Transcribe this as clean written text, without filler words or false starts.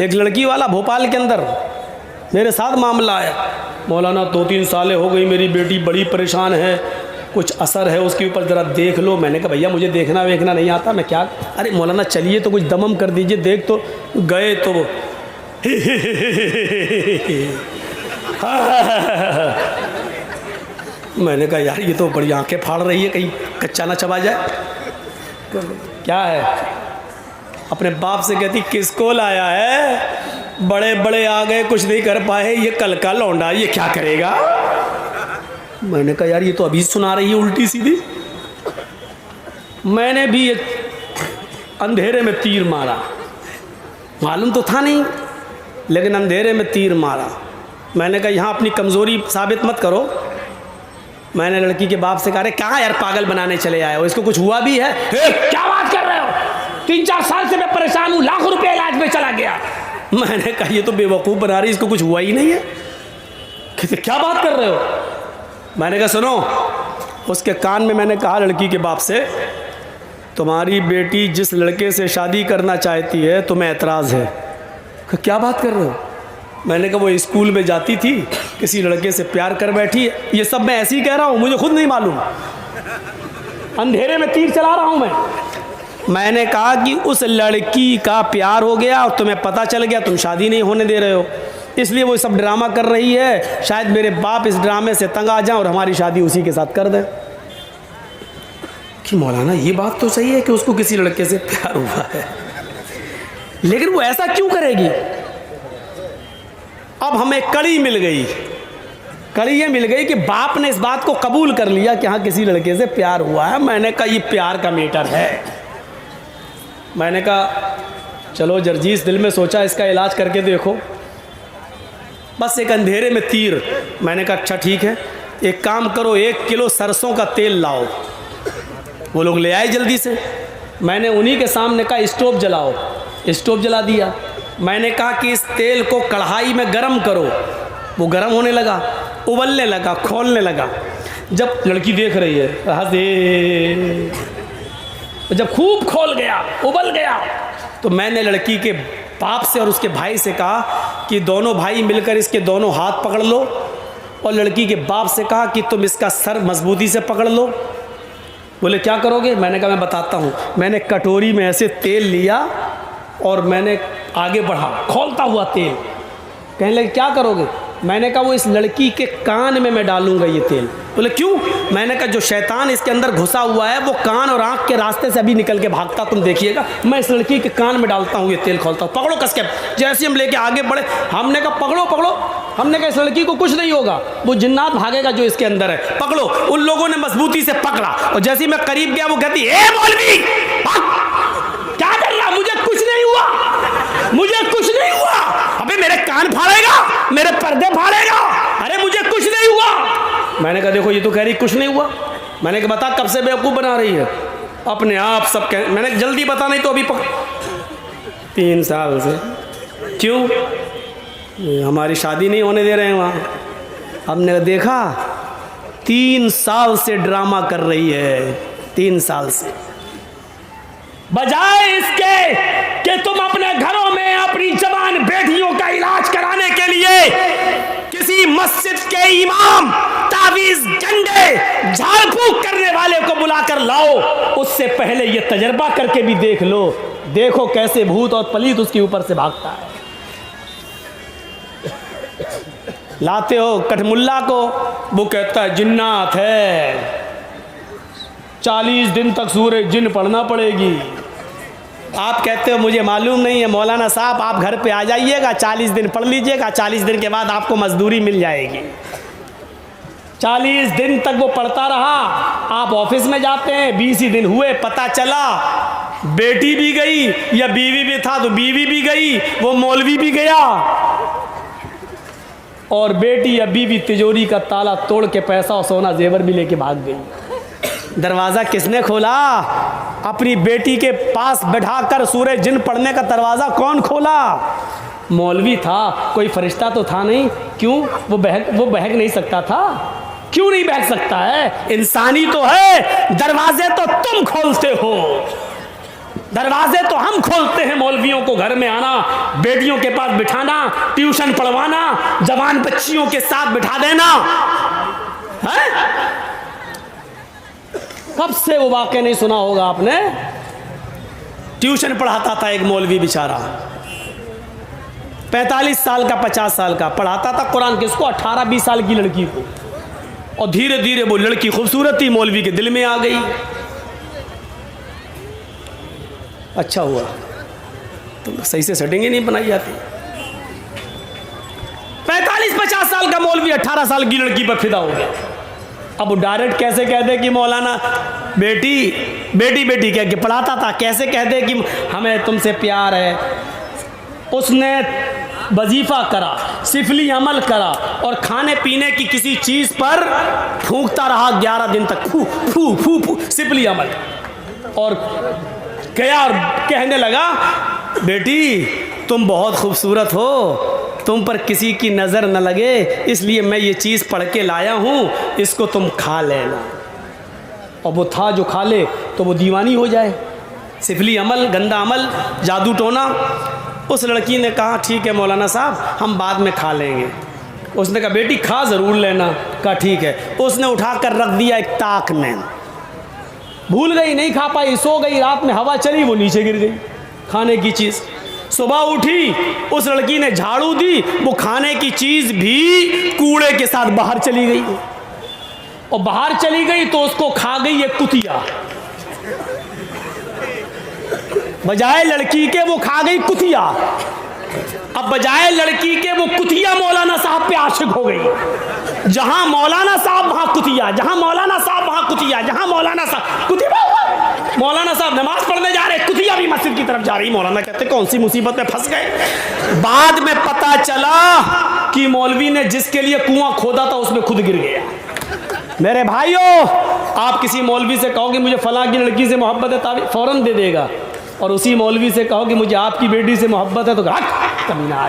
एक लड़की वाला भोपाल के अंदर मेरे साथ मामला आया, मौलाना 2-3 सालें हो गई मेरी बेटी बड़ी परेशान है, कुछ असर है उसके ऊपर, ज़रा देख लो। मैंने कहा भैया मुझे देखना वेखना नहीं आता, मैं क्या, अरे मौलाना चलिए तो कुछ दमम कर दीजिए, देख तो गए तो वो मैंने कहा यार ये तो बड़ी आंखें फाड़ रही है, कहीं कच्चा ना चबा जाए। क्या है, अपने बाप से कहती किसको लाया है, बड़े बड़े आ गए कुछ नहीं कर पाए, ये कल का लौंडा ये क्या करेगा। मैंने कहा यार ये तो अभी सुना रही है उल्टी सीधी। मैंने भी एक अंधेरे में तीर मारा, मालूम तो था नहीं लेकिन अंधेरे में तीर मारा। मैंने कहा यहाँ अपनी कमज़ोरी साबित मत करो। मैंने लड़की के बाप से कहा, अरे कहाँ यार पागल बनाने चले आए हो, इसको कुछ हुआ भी है। क्या बात कर रहे हो, 3-4 साल से मैं परेशान हूँ, लाखों रुपये इलाज में चला गया। मैंने कहा ये तो बेवकूफ़ बना रही, इसको कुछ हुआ ही नहीं है। कहते क्या बात कर रहे हो। मैंने कहा सुनो, उसके कान में मैंने कहा लड़की के बाप से, तुम्हारी बेटी जिस लड़के से शादी करना चाहती है तुम्हें एतराज़ है। क्या बात कर रहे हो। मैंने कहा वो स्कूल में जाती थी, किसी लड़के से प्यार कर बैठी है। ये सब मैं ऐसे ही कह रहा हूँ, मुझे खुद नहीं मालूम, अंधेरे में तीर चला रहा हूँ मैं। मैंने कहा कि उस लड़की का प्यार हो गया और तुम्हें पता चल गया, तुम शादी नहीं होने दे रहे हो, इसलिए वो सब ड्रामा कर रही है। शायद मेरे बाप इस ड्रामे से तंग आ जाएं और हमारी शादी उसी के साथ कर दें। कि मौलाना ये बात तो सही है कि उसको किसी लड़के से प्यार हुआ है, लेकिन वो ऐसा क्यों करेगी। अब हमें कड़ी मिल गई, कड़ी ये मिल गई कि बाप ने इस बात को कबूल कर लिया कि हाँ किसी लड़के से प्यार हुआ है। मैंने कहा ये प्यार का मैटर है। मैंने कहा चलो जर्जीस, दिल में सोचा इसका इलाज करके देखो, बस एक अंधेरे में तीर। मैंने कहा अच्छा ठीक है, एक काम करो 1 किलो सरसों का तेल लाओ। वो लोग ले आए जल्दी से। मैंने उन्हीं के सामने कहा स्टोव जलाओ, स्टोव जला दिया। मैंने कहा कि इस तेल को कढ़ाई में गरम करो। वो गरम होने लगा, उबलने लगा, खोलने लगा। जब लड़की देख रही है हंसे, जब खूब खोल गया, उबल गया, तो मैंने लड़की के बाप से और उसके भाई से कहा कि दोनों भाई मिलकर इसके दोनों हाथ पकड़ लो, और लड़की के बाप से कहा कि तुम इसका सर मजबूती से पकड़ लो। बोले क्या करोगे। मैंने कहा मैं बताता हूँ। मैंने कटोरी में ऐसे तेल लिया और मैंने आगे बढ़ा, खोलता हुआ तेल। कहने लगे क्या करोगे। मैंने कहा वो इस लड़की के कान में मैं डालूंगा ये तेल। बोले क्यों। मैंने कहा जो शैतान इसके अंदर घुसा हुआ है वो कान और आंख के रास्ते से अभी निकल के भागता, तुम देखिएगा। मैं इस लड़की के कान में डालता हूँ ये तेल, खोलता हूँ, पकड़ो कस के। जैसे हम लेके आगे बढ़े, हमने कहा पकड़ो पकड़ो। हमने कहा इस लड़की को कुछ नहीं होगा, वो जिन्नात भागेगा जो इसके अंदर है, पकड़ो। उन लोगों ने मजबूती से पकड़ा और जैसे ही मैं करीब गया वो कहती ए मौलवी क्या कर रहा, मुझे कुछ नहीं हुआ, मुझे कुछ नहीं हुआ। अबे मेरे कान फाड़ेगा, मेरे पर्दे फाड़ेगा, अरे मुझे कुछ नहीं हुआ। मैंने कहा देखो ये तो कह रही कुछ नहीं हुआ। मैंने कहा बता कब से बेवकूफ़ बना रही है, अपने आप सब कह। मैंने जल्दी बता नहीं तो अभी 3 साल से। क्यों, हमारी शादी नहीं होने दे रहे हैं वहाँ। हमने देखा 3 साल से ड्रामा कर रही है, 3 साल से। बजाय इसके कि तुम अपने घरों में अपनी जवान बेटियों का इलाज कराने के लिए किसी मस्जिद के इमाम, तावीज, झंडे, झाड़ फूंक करने वाले को बुलाकर लाओ, उससे पहले ये तजर्बा करके भी देख लो, देखो कैसे भूत और पलीत उसके ऊपर से भागता है। लाते हो कठमुल्ला को, वो कहता है जिन्नात है, 40 दिन तक सूरह जिन पढ़ना पड़ेगी। आप कहते हो मुझे मालूम नहीं है। मौलाना साहब आप घर पे आ जाइएगा, 40 दिन पढ़ लीजिएगा, 40 दिन के बाद आपको मजदूरी मिल जाएगी। 40 दिन तक वो पढ़ता रहा, आप ऑफिस में जाते हैं, 20 ही दिन हुए, पता चला बेटी भी गई, या बीवी भी था तो बीवी भी गई, वो मौलवी भी गया, और बेटी या बीवी तिजोरी का ताला तोड़ के पैसा और सोना जेवर भी लेके भाग गई। दरवाज़ा किसने खोला। अपनी बेटी के पास बैठाकर सूरह जिन पढ़ने का दरवाज़ा कौन खोला। मौलवी था, कोई फरिश्ता तो था नहीं। क्यों, वो बहक नहीं सकता था। क्यों नहीं बहक सकता है, इंसानी तो है, दरवाजे तो तुम खोलते हो। दरवाजे तो हम खोलते हैं मौलवियों को घर में आना, बेटियों के पास बिठाना, ट्यूशन पढ़वाना, जवान बच्चियों के साथ बिठा देना है? कब से वो वाक़या नहीं सुना होगा आपने? ट्यूशन पढ़ाता था एक मौलवी बेचारा, 45 साल का 50 साल का, पढ़ाता था कुरान किसको? 18-20 साल की लड़की को। और धीरे धीरे वो लड़की खूबसूरती मौलवी के दिल में आ गई। अच्छा हुआ, तो सही से सेटिंग ही नहीं बनाई जाती। 45-50 साल का मौलवी 18 साल की लड़की पर फिदा हो गया। अब वो डायरेक्ट कैसे कह दे कि मौलाना बेटी बेटी बेटी कह के पढ़ाता था, कैसे कह दे कि हमें तुमसे प्यार है। उसने वजीफा करा, सिफली अमल करा और खाने पीने की किसी चीज़ पर फूंकता रहा 11 दिन तक, फू फू फू फू सिफली अमल। और गया और कहने लगा, बेटी तुम बहुत खूबसूरत हो, तुम पर किसी की नज़र न लगे, इसलिए मैं ये चीज़ पढ़ के लाया हूँ, इसको तुम खा लेना। और वो था जो खा ले तो वो दीवानी हो जाए। सिफली अमल, गंदा अमल, जादू टोना। उस लड़की ने कहा ठीक है मौलाना साहब, हम बाद में खा लेंगे। उसने कहा बेटी खा ज़रूर लेना। कहा ठीक है। उसने उठाकर रख दिया एक ताक में, भूल गई, नहीं खा पाई, सो गई। रात में हवा चली, वो नीचे गिर गई खाने की चीज़। सुबह उठी, उस लड़की ने झाड़ू दी, वो खाने की चीज़ भी कूड़े के साथ बाहर चली गई। और बाहर चली गई तो उसको खा गई एक कुतिया। बजाय लड़की के वो खा गई कुतिया। अब बजाय लड़की के वो कुतिया मौलाना साहब पे आशिक हो गई। जहां मौलाना साहब वहां कुतिया, जहां मौलाना साहब वहां कुतिया, जहां मौलाना साहब कुतिया। मौलाना साहब नमाज पढ़ने जा रहे, कुतिया भी मस्जिद की तरफ जा रही। मौलाना कहते कौन सी मुसीबत में फंस गए। बाद में पता चला कि मौलवी ने जिसके लिए कुआं खोदा था उसमें खुद गिर गया। मेरे भाइयों, आप किसी मौलवी से कहो कि मुझे फलां की लड़की से मोहब्बत है, ताबीज़ फौरन दे देगा। और उसी मौलवी से कहो कि मुझे आपकी बेटी से मोहब्बत है तो कमीना